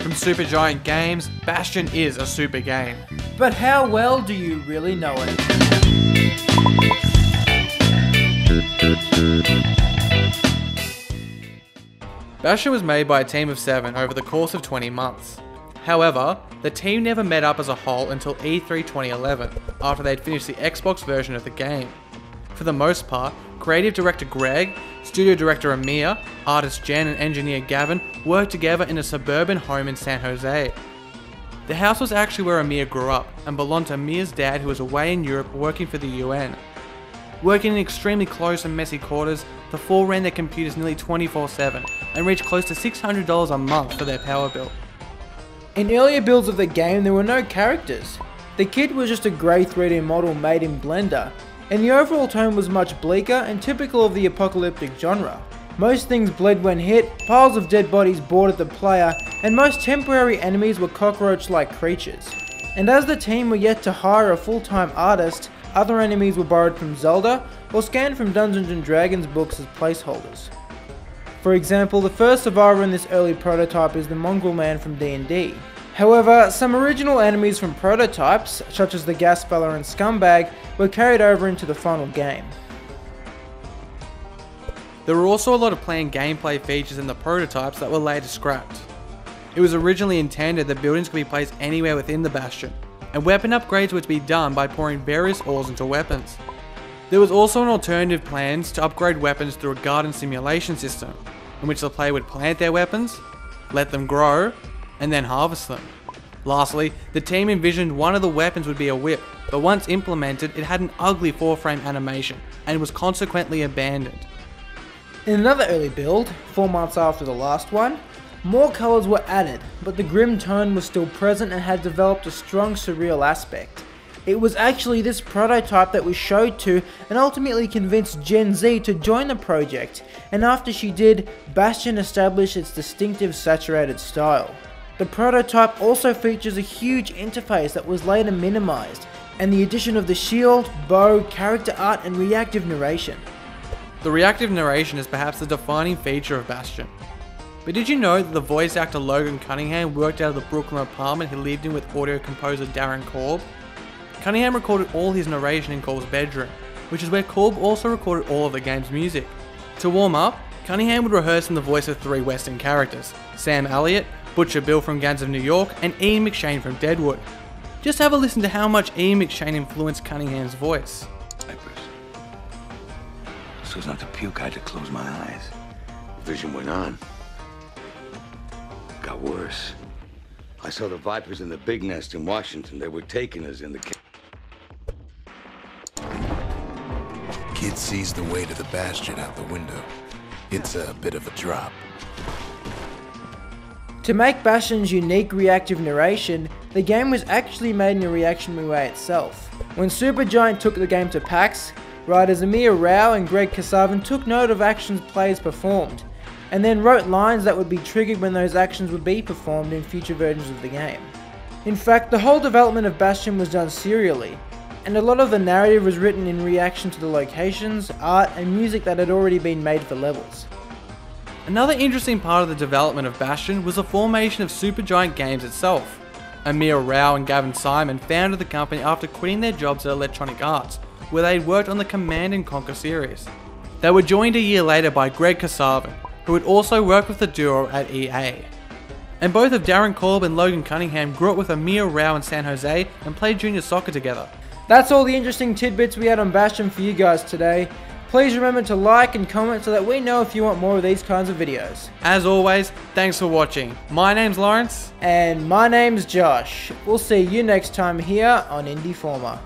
From Supergiant Games, Bastion is a super game. But how well do you really know it? Bastion was made by a team of 7 over the course of 20 months. However, the team never met up as a whole until E3 2011, after they'd finished the Xbox version of the game. For the most part, creative director Greg, studio director Amir, artist Jen and engineer Gavin worked together in a suburban home in San Jose. The house was actually where Amir grew up and belonged to Amir's dad, who was away in Europe working for the UN. Working in extremely close and messy quarters, the 4 ran their computers nearly 24/7 and reached close to $600 a month for their power bill. In earlier builds of the game, there were no characters. The kid was just a grey 3D model made in Blender, and the overall tone was much bleaker and typical of the apocalyptic genre. Most things bled when hit, piles of dead bodies boarded the player, and most temporary enemies were cockroach-like creatures. And as the team were yet to hire a full-time artist, other enemies were borrowed from Zelda or scanned from Dungeons & Dragons books as placeholders. For example, the first survivor in this early prototype is the Mongrel Man from D&D. However, some original enemies from prototypes, such as the Gas Fella and Scumbag, were carried over into the final game. There were also a lot of planned gameplay features in the prototypes that were later scrapped. It was originally intended that buildings could be placed anywhere within the Bastion, and weapon upgrades were to be done by pouring various ores into weapons. There was also an alternative plan to upgrade weapons through a garden simulation system, in which the player would plant their weapons, let them grow, and then harvest them. Lastly, the team envisioned one of the weapons would be a whip, but once implemented it had an ugly 4-frame animation, and was consequently abandoned. In another early build, 4 months after the last one, more colours were added, but the grim tone was still present and had developed a strong surreal aspect. It was actually this prototype that was showed to and ultimately convinced Gen Z to join the project, and after she did, Bastion established its distinctive saturated style. The prototype also features a huge interface that was later minimized, and the addition of the shield, bow, character art and reactive narration. The reactive narration is perhaps the defining feature of Bastion. But did you know that the voice actor Logan Cunningham worked out of the Brooklyn apartment he lived in with audio composer Darren Korb? Cunningham recorded all his narration in Korb's bedroom, which is where Korb also recorded all of the game's music. To warm up, Cunningham would rehearse in the voice of 3 Western characters: Sam Elliott, Butcher Bill from Gangs of New York, and Ian McShane from Deadwood. Just have a listen to how much Ian McShane influenced Cunningham's voice. So as not to puke, I had to close my eyes. Vision went on. Got worse. I saw the Vipers in the big nest in Washington. They were taking us in the... Kid sees the way to the Bastion out the window. It's a bit of a drop. To make Bastion's unique reactive narration, the game was actually made in a reactionary way itself. When Supergiant took the game to PAX, writers Amir Rao and Greg Kasavin took note of actions players performed, and then wrote lines that would be triggered when those actions would be performed in future versions of the game. In fact, the whole development of Bastion was done serially, and a lot of the narrative was written in reaction to the locations, art and music that had already been made for levels. Another interesting part of the development of Bastion was the formation of Supergiant Games itself. Amir Rao and Gavin Simon founded the company after quitting their jobs at Electronic Arts, where they had worked on the Command & Conquer series. They were joined a year later by Greg Kasavin, who had also worked with the duo at EA. And both of Darren Korb and Logan Cunningham grew up with Amir Rao in San Jose and played junior soccer together. That's all the interesting tidbits we had on Bastion for you guys today. Please remember to like and comment so that we know if you want more of these kinds of videos. As always, thanks for watching. My name's Lawrence. And my name's Josh. We'll see you next time here on Indieformer.